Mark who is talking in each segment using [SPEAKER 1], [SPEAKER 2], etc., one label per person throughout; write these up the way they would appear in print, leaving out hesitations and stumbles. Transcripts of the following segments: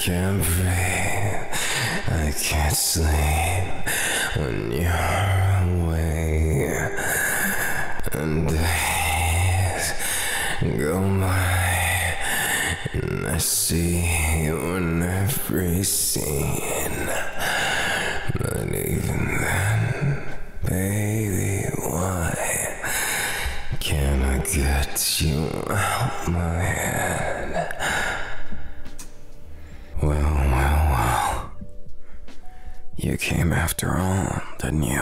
[SPEAKER 1] can't breathe, I can't sleep when you're away. And days go by, and I see you in every scene. But even then, baby, why can't I get you out my head? Well, you came after all, didn't you?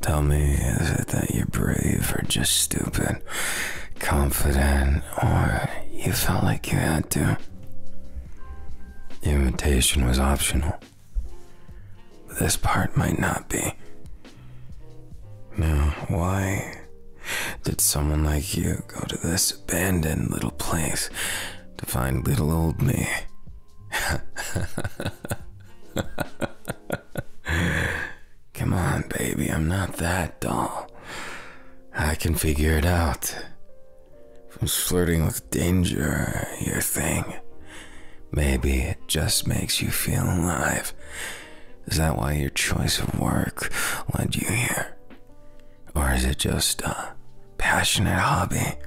[SPEAKER 1] Tell me, is it that you're brave or just stupid, confident, or you felt like you had to? The invitation was optional, but this part might not be. Now, why did someone like you go to this abandoned little place to find little old me? Come on, baby, I'm not that dull. I can figure it out. If flirting with danger your thing, maybe it just makes you feel alive. Is that why your choice of work led you here? Or is it just a passionate hobby?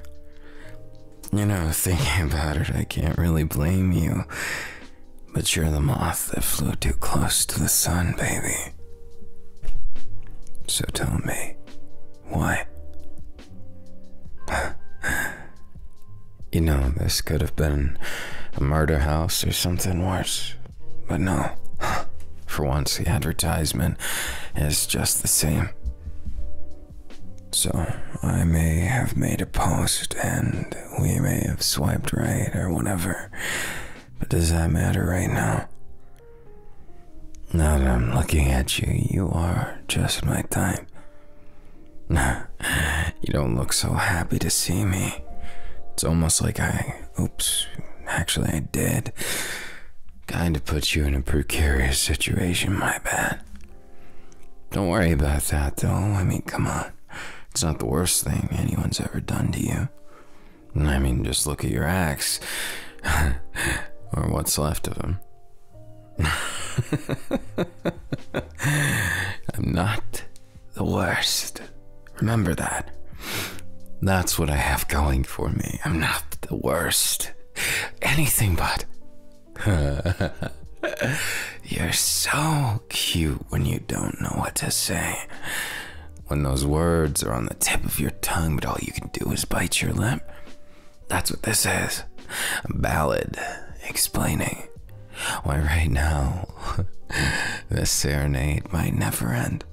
[SPEAKER 1] You know, thinking about it, I can't really blame you. But you're the moth that flew too close to the sun, baby. So tell me, why? You know, this could have been a murder house or something worse. But no. For once, the advertisement is just the same. So, I may have made a post and we may have swiped right or whatever. But does that matter right now? Now that I'm looking at you, you are just my type. You don't look so happy to see me. It's almost like actually I did. Kinda put you in a precarious situation, my bad. Don't worry about that though, I mean, come on. It's not the worst thing anyone's ever done to you. I mean, just look at your ex. Or what's left of him. I'm not the worst. Remember that. That's what I have going for me. I'm not the worst. Anything but. You're so cute when you don't know what to say. When those words are on the tip of your tongue, but all you can do is bite your lip. That's what this is. A ballad explaining why right now this serenade might never end.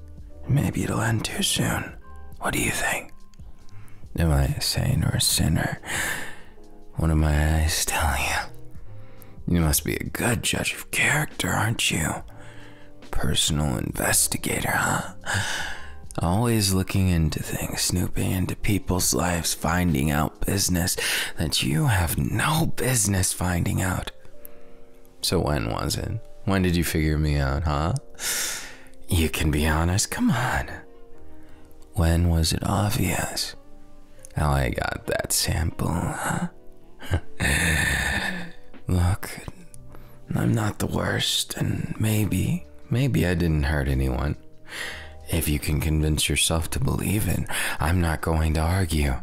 [SPEAKER 1] Maybe it'll end too soon. What do you think? Am I a saint or a sinner? What do my eyes tell you? You must be a good judge of character, aren't you? Personal investigator, huh? Always looking into things, snooping into people's lives, finding out business that you have no business finding out. So when was it? When did you figure me out, huh? You can be honest, come on. When was it obvious how I got that sample, huh? Look, I'm not the worst, and maybe I didn't hurt anyone. If you can convince yourself to believe it, I'm not going to argue.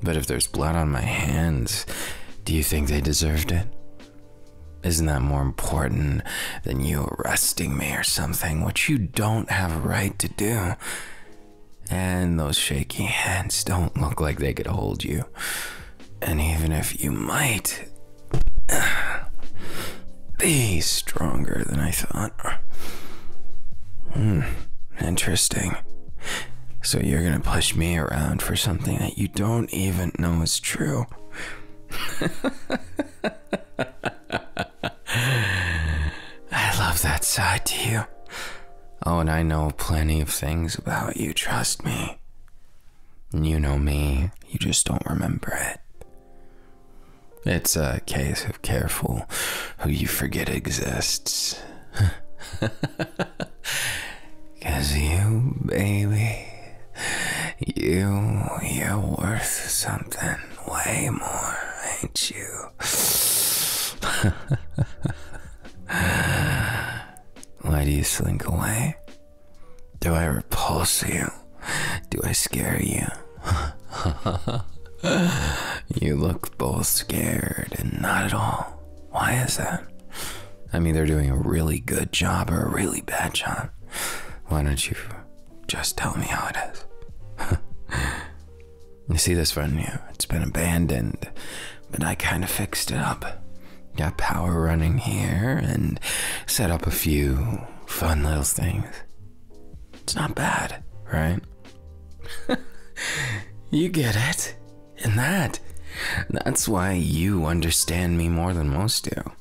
[SPEAKER 1] But if there's blood on my hands, do you think they deserved it? Isn't that more important than you arresting me or something, which you don't have a right to do? And those shaky hands don't look like they could hold you. And even if you might be stronger than I thought. Interesting. So you're gonna push me around for something that you don't even know is true. I love that side to you. Oh, and I know plenty of things about you, trust me. You know me, you just don't remember it. It's a case of careful who you forget exists. 'Cause you, baby, you're worth something way more, ain't you? Why do you slink away? Do I repulse you? Do I scare you? You look both scared and not at all. Why is that? I'm either doing a really good job or a really bad job. Why don't you just tell me how it is? You see this venue? It's been abandoned, but I kind of fixed it up. Got power running here and set up a few fun little things. It's not bad, right? You get it. And that's why you understand me more than most do.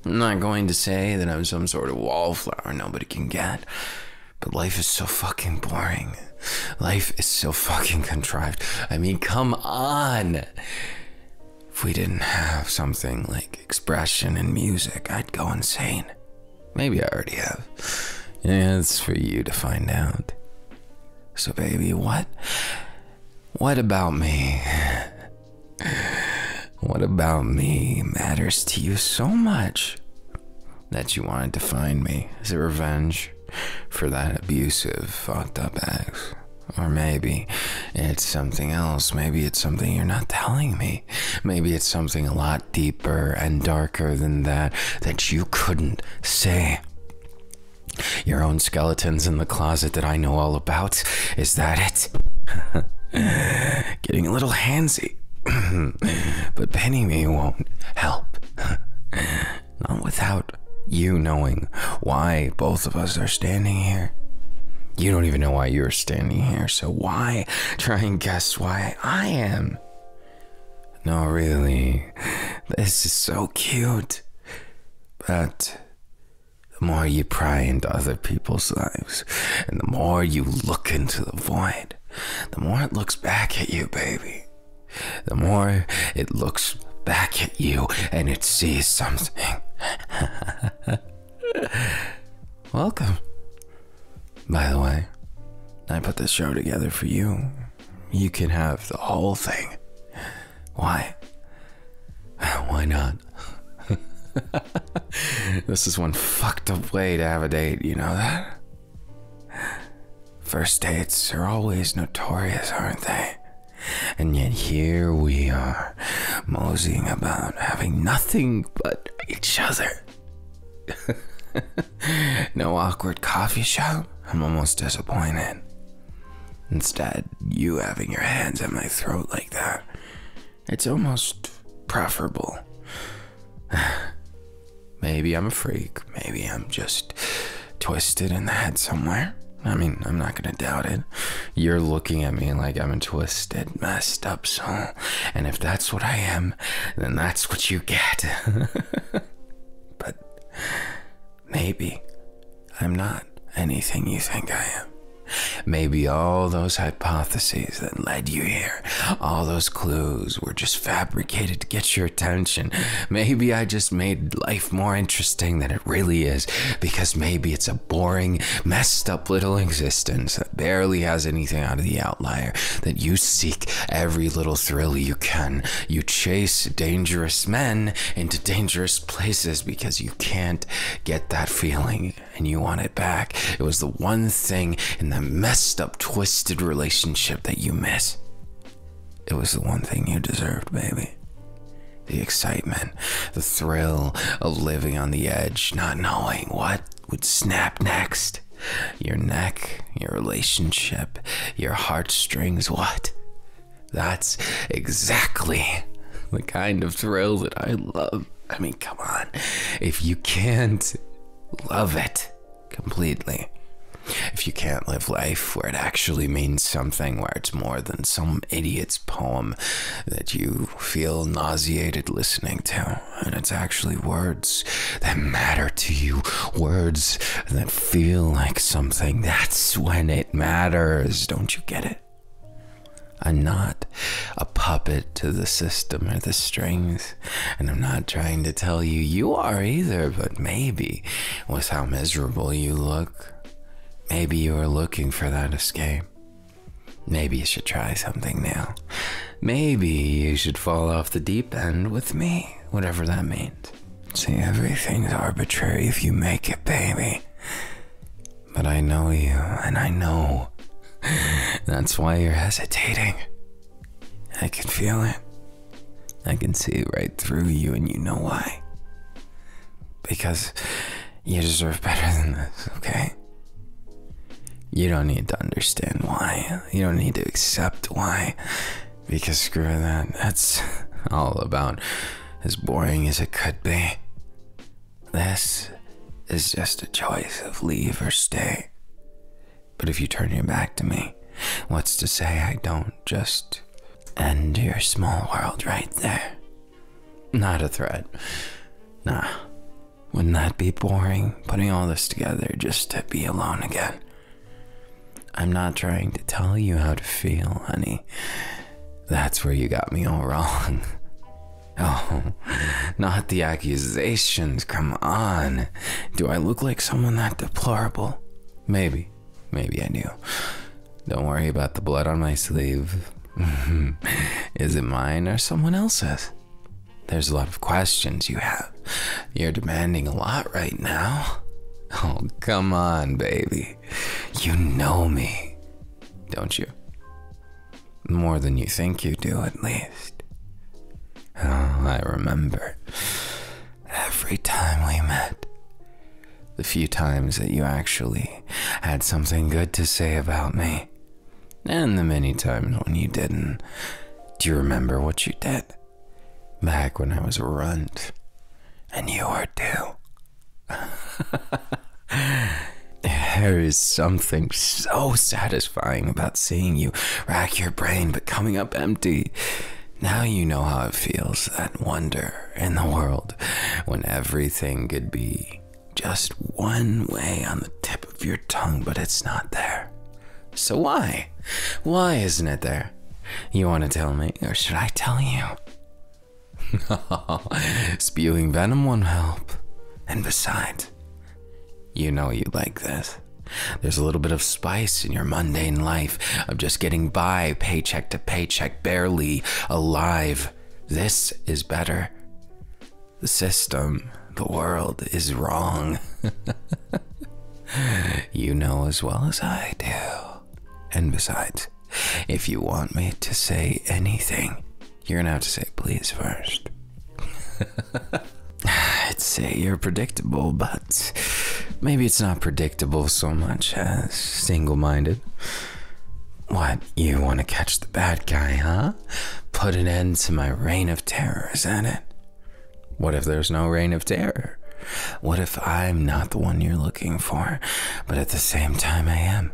[SPEAKER 1] I'm not going to say that I'm some sort of wallflower nobody can get, but life is so fucking boring. Life is so fucking contrived. I mean, come on. If we didn't have something like expression and music, I'd go insane. Maybe I already have. Yeah, it's for you to find out. So baby, what about me? What about me matters to you so much that you wanted to find me? Is it revenge for that abusive, fucked up ex? Or maybe it's something else. Maybe it's something you're not telling me. Maybe it's something a lot deeper and darker than that you couldn't say. Your own skeletons in the closet that I know all about. Is that it? Getting a little handsy. But pinning me won't help. Not without you knowing why both of us are standing here. You don't even know why you're standing here, so why try and guess why I am? No, really, this is so cute. But the more you pry into other people's lives, and the more you look into the void, the more it looks back at you, baby. The more it looks back at you and it sees something. Welcome. By the way, I put this show together for you. You can have the whole thing. Why? Why not? This is one fucked up way to have a date, you know that? First dates are always notorious, aren't they? And yet here we are, moseying about, having nothing but each other. No awkward coffee shop? I'm almost disappointed. Instead, you having your hands at my throat like that, it's almost preferable. Maybe I'm a freak. Maybe I'm just twisted in the head somewhere. I mean, I'm not gonna doubt it. You're looking at me like I'm a twisted, messed up soul. And if that's what I am, then that's what you get. But maybe I'm not anything you think I am. Maybe all those hypotheses that led you here, all those clues were just fabricated to get your attention. Maybe I just made life more interesting than it really is, because maybe it's a boring, messed up little existence that barely has anything out of the outlier, that you seek every little thrill you can. You chase dangerous men into dangerous places because you can't get that feeling and you want it back. It was the one thing in the messed up, twisted relationship that you miss. It was the one thing you deserved, baby. The excitement, the thrill of living on the edge, not knowing what would snap next. Your neck, your relationship, your heartstrings, what? That's exactly the kind of thrill that I love. I mean, come on. If you can't love it completely, if you can't live life where it actually means something, where it's more than some idiot's poem that you feel nauseated listening to, and it's actually words that matter to you, words that feel like something, that's when it matters. Don't you get it? I'm not a puppet to the system or the strings, and I'm not trying to tell you you are either, but maybe with how miserable you look, maybe you are looking for that escape. Maybe you should try something new. Maybe you should fall off the deep end with me, whatever that means. See, everything's arbitrary if you make it, baby. But I know you, and I know. That's why you're hesitating. I can feel it. I can see right through you, and you know why. Because you deserve better than this, okay? You don't need to understand why. You don't need to accept why. Because screw that. That's all about as boring as it could be. This is just a choice of leave or stay. But if you turn your back to me, what's to say I don't just end your small world right there? Not a threat. Nah. Wouldn't that be boring, putting all this together just to be alone again? I'm not trying to tell you how to feel, honey. That's where you got me all wrong. Oh, not the accusations, come on. Do I look like someone that deplorable? Maybe I do. Don't worry about the blood on my sleeve. Is it mine or someone else's? There's a lot of questions you have. You're demanding a lot right now. Oh, come on, baby. You know me, don't you? More than you think you do, at least. Oh, I remember. Every time we met. The few times that you actually had something good to say about me. And the many times when you didn't. Do you remember what you did? Back when I was a runt. And you were too. There is something so satisfying about seeing you rack your brain but coming up empty. Now you know how it feels, that wonder in the world when everything could be just one way on the tip of your tongue, but it's not there. So why? Why isn't it there? You want to tell me, or should I tell you? Spewing venom won't help. And besides, you know you like this. There's a little bit of spice in your mundane life of just getting by paycheck to paycheck, barely alive. This is better. The system, the world is wrong. You know as well as I do. And besides, if you want me to say anything, you're gonna have to say please first. I'd say you're predictable, but maybe it's not predictable so much as single-minded. What, you want to catch the bad guy, huh? Put an end to my reign of terror, is that it? What if there's no reign of terror? What if I'm not the one you're looking for, but at the same time I am?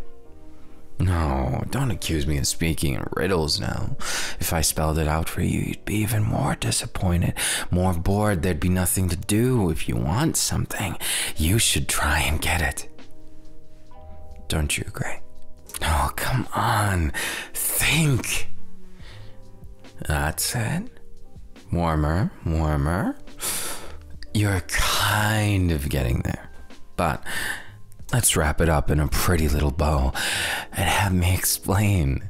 [SPEAKER 1] No, don't accuse me of speaking in riddles now. If I spelled it out for you, you'd be even more disappointed, more bored. There'd be nothing to do. If you want something, you should try and get it. Don't you agree? Oh, come on. Think. That's it. Warmer, warmer. You're kind of getting there, but let's wrap it up in a pretty little bow and have me explain.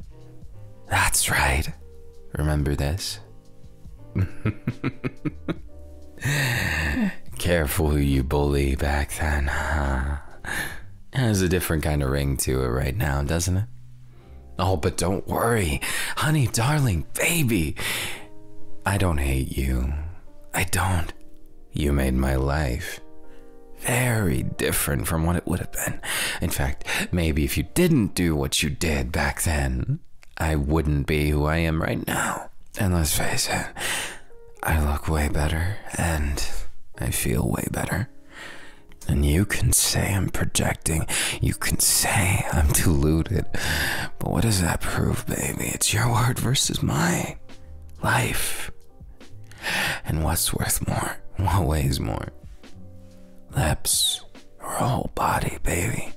[SPEAKER 1] That's right. Remember this? Careful who you bully back then, huh? It has a different kind of ring to it right now, doesn't it? Oh, but don't worry. Honey, darling, baby. I don't hate you. I don't. You made my life very different from what it would have been. In fact, maybe if you didn't do what you did back then, I wouldn't be who I am right now. And let's face it, I look way better and I feel way better. And you can say I'm projecting, you can say I'm deluded, but what does that prove, baby? It's your word versus mine. Life. And what's worth more? What weighs more? Lips or a whole body, baby?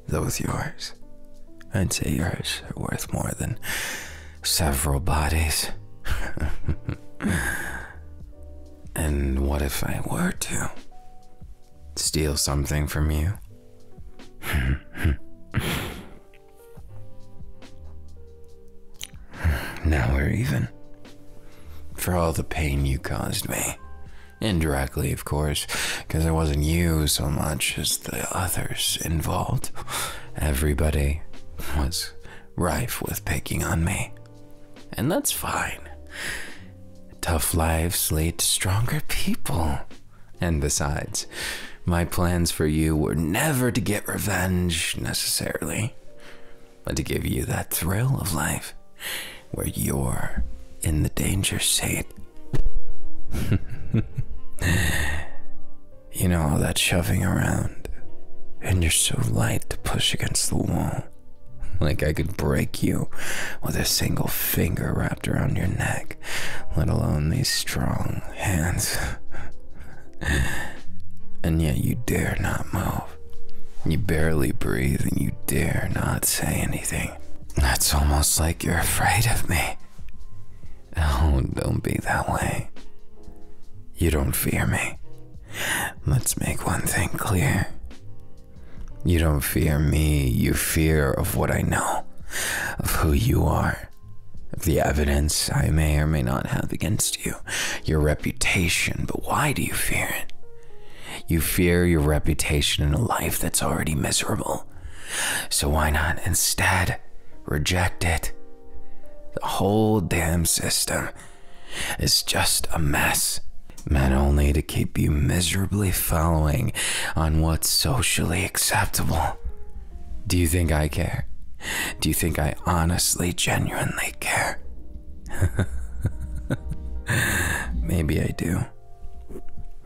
[SPEAKER 1] Though with yours, I'd say yours are worth more than several bodies. And what if I were to steal something from you? Now we're all the pain you caused me. Indirectly, of course, because it wasn't you so much as the others involved. Everybody was rife with picking on me. And that's fine. Tough lives lead to stronger people. And besides, my plans for you were never to get revenge necessarily, but to give you that thrill of life where you're in the danger seat. You know, all that shoving around, and you're so light to push against the wall. Like I could break you with a single finger wrapped around your neck, let alone these strong hands. And yet you dare not move. You barely breathe and you dare not say anything. That's almost like you're afraid of me. Oh, don't be that way. You don't fear me. Let's make one thing clear. You don't fear me, you fear of what I know, of who you are, of the evidence I may or may not have against you, your reputation. But why do you fear it? You fear your reputation in a life that's already miserable. So why not instead reject it? The whole damn system is just a mess, meant only to keep you miserably following on what's socially acceptable. Do you think I care? Do you think I honestly, genuinely care? Maybe I do.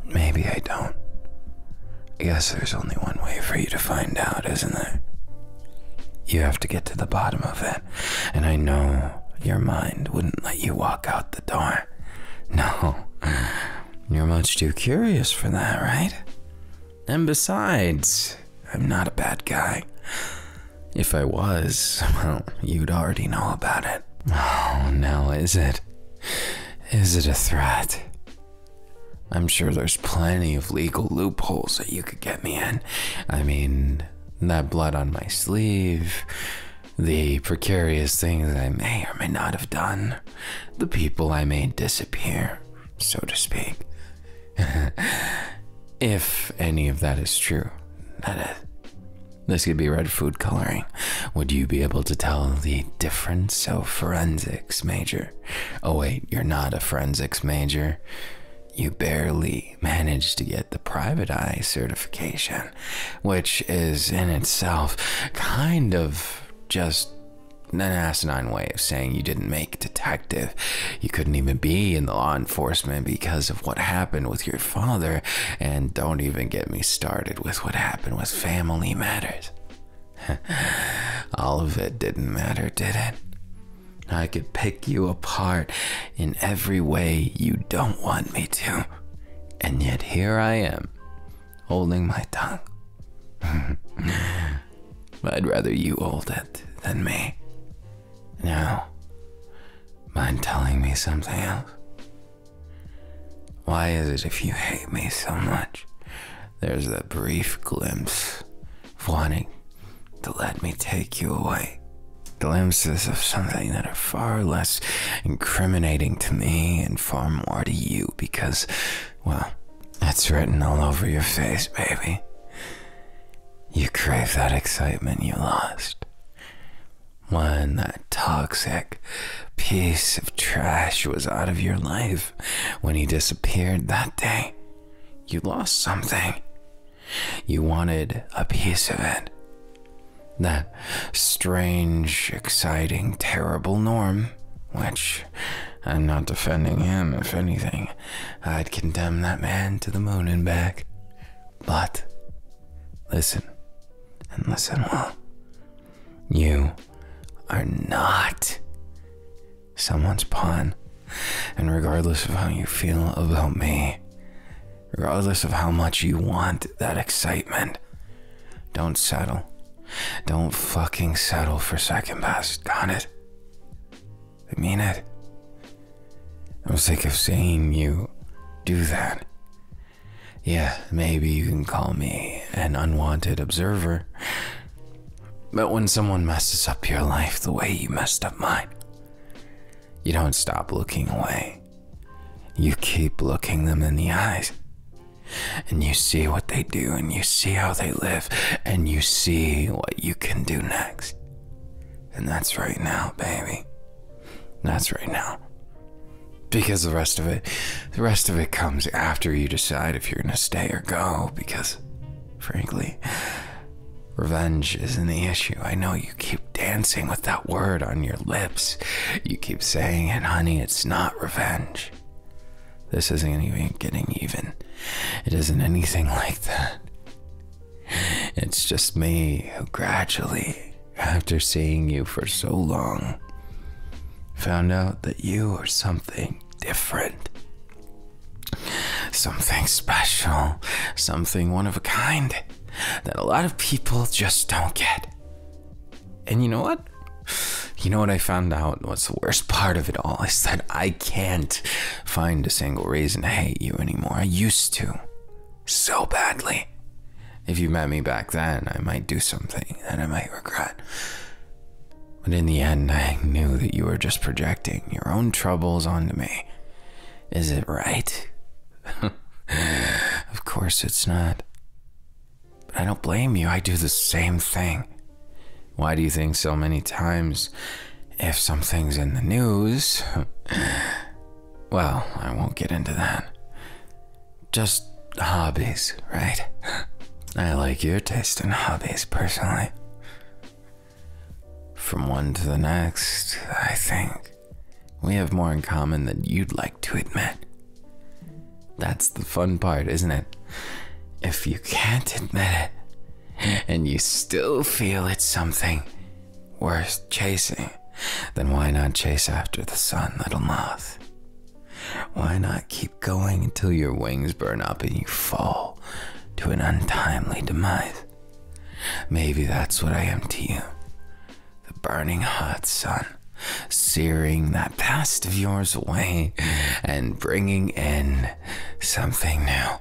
[SPEAKER 1] Maybe I don't. I guess there's only one way for you to find out, isn't there? You have to get to the bottom of it, and I know your mind wouldn't let you walk out the door. No, you're much too curious for that, right? And besides, I'm not a bad guy. If I was, well, you'd already know about it. Oh, now is it? Is it a threat? I'm sure there's plenty of legal loopholes that you could get me in. I mean, that blood on my sleeve, the precarious things I may or may not have done, the people I made disappear, so to speak. If any of that is true, that is. This could be red food coloring. Would you be able to tell the difference? So forensics major. Oh wait, you're not a forensics major. You barely managed to get the private eye certification, which is in itself kind of just an asinine way of saying you didn't make detective. You couldn't even be in the law enforcement because of what happened with your father, and don't even get me started with what happened with family matters. All of it didn't matter, did it? I could pick you apart in every way you don't want me to, and yet here I am, holding my tongue. I'd rather you hold it than me. Now, mind telling me something else? Why is it if you hate me so much, there's that brief glimpse of wanting to let me take you away? Glimpses of something that are far less incriminating to me and far more to you because, well, it's written all over your face, baby. You crave that excitement you lost. When that toxic piece of trash was out of your life, when he disappeared that day, you lost something. You wanted a piece of it. That strange, exciting, terrible Norm, which I'm not defending him. If anything, I'd condemn that man to the moon and back. But listen, and listen well. You are not someone's pawn, and regardless of how you feel about me, regardless of how much you want that excitement, don't settle. Don't fucking settle for second best, got it? I mean it. I'm sick of seeing you do that. Yeah, maybe you can call me an unwanted observer, but when someone messes up your life the way you messed up mine, you don't stop looking away. You keep looking them in the eyes, and you see what they do, and you see how they live, and you see what you can do next. And that's right now, baby. That's right now. Because the rest of it comes after you decide if you're gonna stay or go, because, frankly, revenge isn't the issue. I know you keep dancing with that word on your lips. You keep saying it, honey, it's not revenge. This isn't even getting even. It isn't anything like that. It's just me who gradually, after seeing you for so long, found out that you are something different. Something special. Something one of a kind that a lot of people just don't get. And you know what? You know what I found out? What's the worst part of it all is that I can't find a single reason to hate you anymore. I used to. So badly. If you met me back then, I might do something that I might regret. But in the end, I knew that you were just projecting your own troubles onto me. Is it right? Of course it's not. But I don't blame you. I do the same thing. Why do you think so many times if something's in the news? Well, I won't get into that. Just hobbies, right? I like your taste in hobbies, personally. From one to the next, I think we have more in common than you'd like to admit. That's the fun part, isn't it? If you can't admit it, and you still feel it's something worth chasing, then why not chase after the sun, little moth? Why not keep going until your wings burn up and you fall to an untimely demise? Maybe that's what I am to you. The burning hot sun, searing that past of yours away and bringing in something new,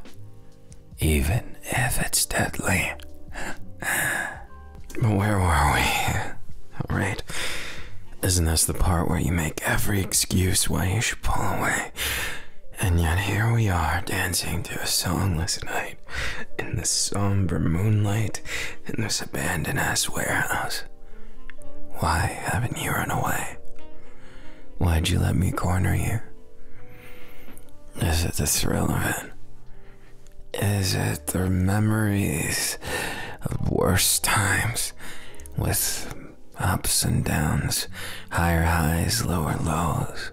[SPEAKER 1] even if it's deadly. But where were we? Right? Isn't this the part where you make every excuse why you should pull away? And yet here we are dancing to a songless night in the somber moonlight in this abandoned-ass warehouse. Why haven't you run away? Why'd you let me corner you? Is it the thrill of it? Is it the memories of worse times with ups and downs, higher highs, lower lows?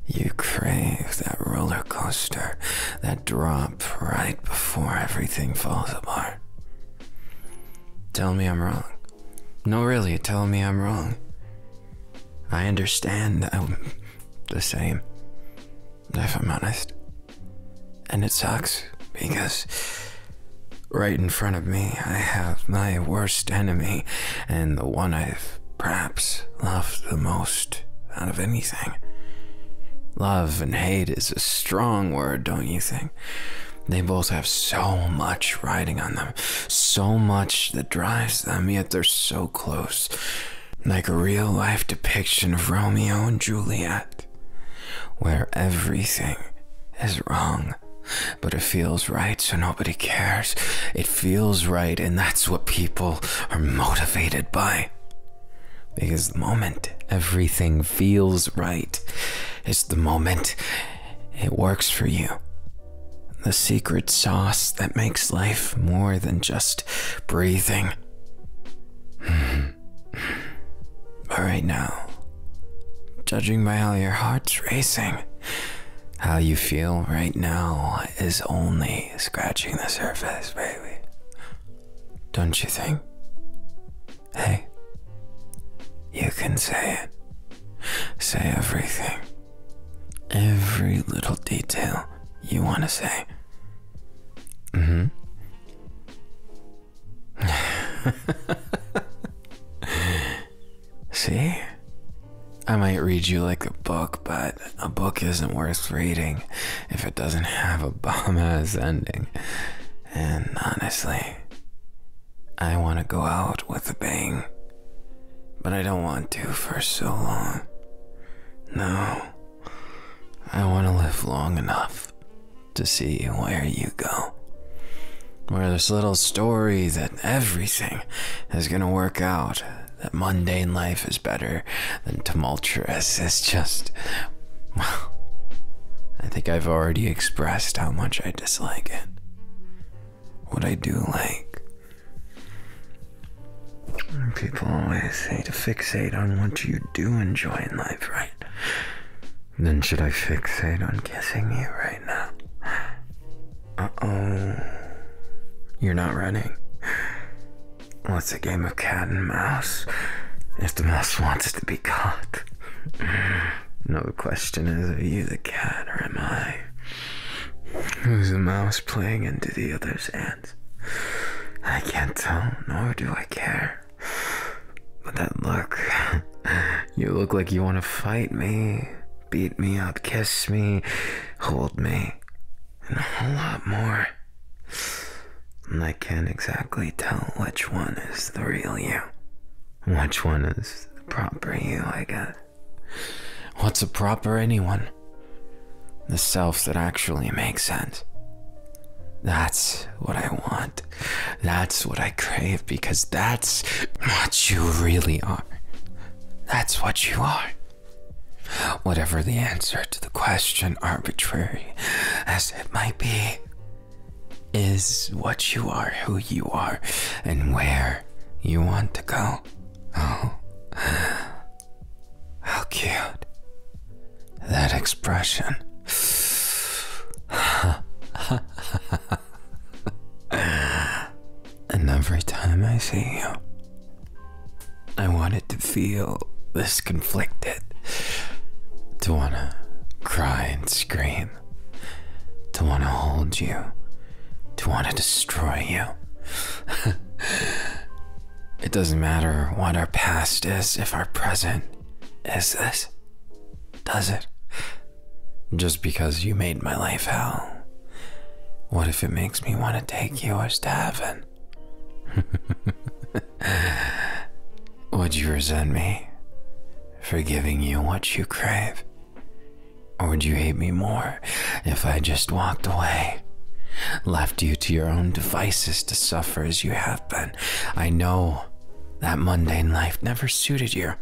[SPEAKER 1] You crave that roller coaster, that drop right before everything falls apart. Tell me I'm wrong. No, really, tell me I'm wrong. I understand I'm the same, if I'm honest. And it sucks, because right in front of me, I have my worst enemy, and the one I've perhaps loved the most out of anything. Love and hate is a strong word, don't you think? They both have so much riding on them, so much that drives them, yet they're so close. Like a real-life depiction of Romeo and Juliet, where everything is wrong, but it feels right, so nobody cares. It feels right, and that's what people are motivated by. Because the moment everything feels right is the moment it works for you. The secret sauce that makes life more than just breathing. But right now, judging by how your heart's racing, how you feel right now is only scratching the surface, baby. Don't you think? Hey, you can say it. Say everything. Every little detail you want to say. See? I might read you like a book, but a book isn't worth reading if it doesn't have a bomb-ass ending. And honestly, I want to go out with a bang, but I don't want to for so long. No, I want to live long enough to see where you go. Where this little story that everything is gonna work out, that mundane life is better than tumultuous, is just, well, I think I've already expressed how much I dislike it. What I do like. People always say to fixate on what you do enjoy in life, right? Then should I fixate on kissing you right now? Uh-oh. You're not running. Well, it's a game of cat and mouse. If the mouse wants to be caught. No, the question is, are you the cat or am I? Who's the mouse playing into the other's hands? I can't tell, nor do I care. But that look, you look like you want to fight me, beat me up, kiss me, hold me, and a whole lot more. And I can't exactly tell which one is the real you, which one is the proper you, I guess. What's a proper anyone? The self that actually makes sense. That's what I want. That's what I crave, because that's what you really are. That's what you are. Whatever the answer to the question, arbitrary as it might be, is what you are, who you are, and where you want to go. Oh, how cute. That expression. And every time I see you, I wanted to feel this conflicted, to want to cry and scream, to want to hold you, to want to destroy you. It doesn't matter what our past is if our present is this, does it? Just because you made my life hell, what if it makes me want to take yours to heaven? Would you resent me for giving you what you crave? Or would you hate me more if I just walked away, left you to your own devices to suffer as you have been? I know that mundane life never suited you.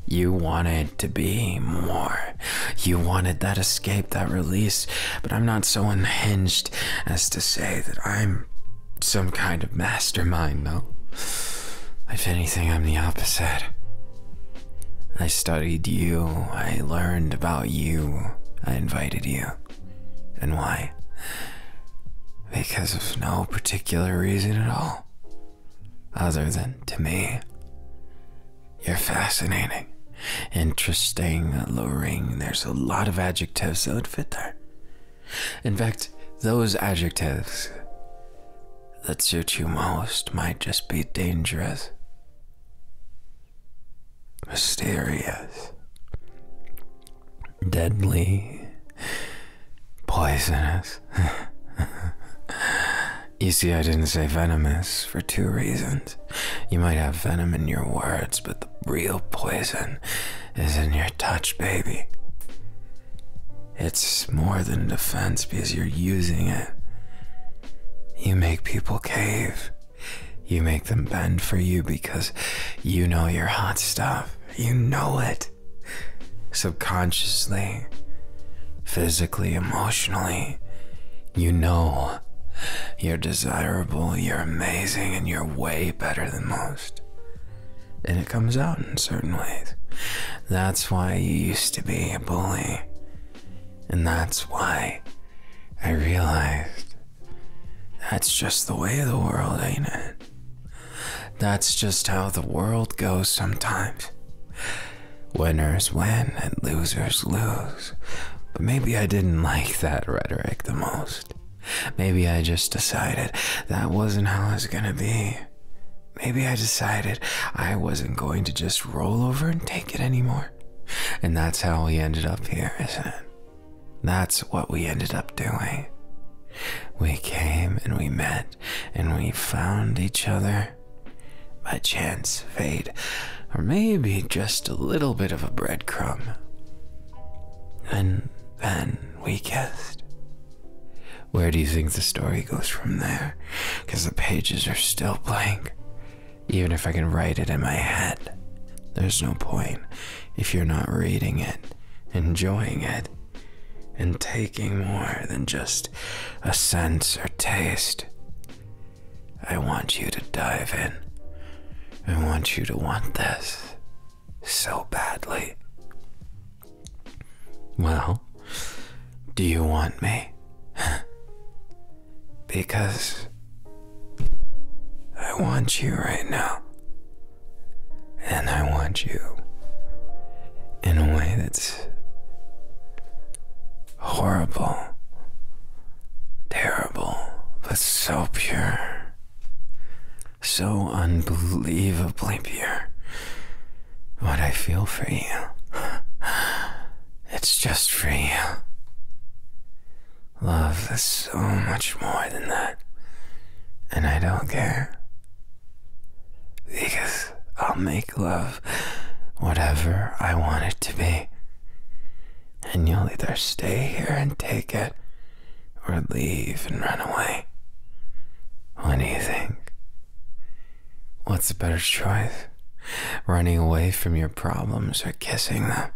[SPEAKER 1] You wanted to be more. You wanted that escape, that release, but I'm not so unhinged as to say that I'm some kind of mastermind, no. If anything, I'm the opposite. I studied you, I learned about you, I invited you. And why? Because of no particular reason at all. Other than, to me, you're fascinating, interesting, alluring. There's a lot of adjectives that would fit there. In fact, those adjectives that suit you most might just be dangerous, mysterious, deadly, poisonous. You see, I didn't say venomous for two reasons. You might have venom in your words, but the real poison is in your touch, baby. It's more than defense because you're using it. You make people cave. You make them bend for you because you know your hot stuff. You know it. Subconsciously, physically, emotionally, you know you're desirable, you're amazing, and you're way better than most. And it comes out in certain ways. That's why you used to be a bully. And that's why I realized that's just the way of the world, ain't it? That's just how the world goes sometimes. Winners win and losers lose. But maybe I didn't like that rhetoric the most. Maybe I just decided that wasn't how it was gonna be. Maybe I decided I wasn't going to just roll over and take it anymore. And that's how we ended up here, isn't it? That's what we ended up doing. We came and we met and we found each other by chance, fate, or maybe just a little bit of a breadcrumb. And Then we kissed. Where do you think the story goes from there? Because the pages are still blank. Even if I can write it in my head, there's no point if you're not reading it, enjoying it, and taking more than just a sense or taste. I want you to dive in. I want you to want this so badly. Well, do you want me? Because I want you right now. And I want you in a way that's horrible, terrible, but so pure. So unbelievably pure. What I feel for you, it's just for you. Love is so much more than that. And I don't care. Because I'll make love whatever I want it to be. And you'll either stay here and take it, or leave and run away. What do you think? What's a better choice? Running away from your problems or kissing them?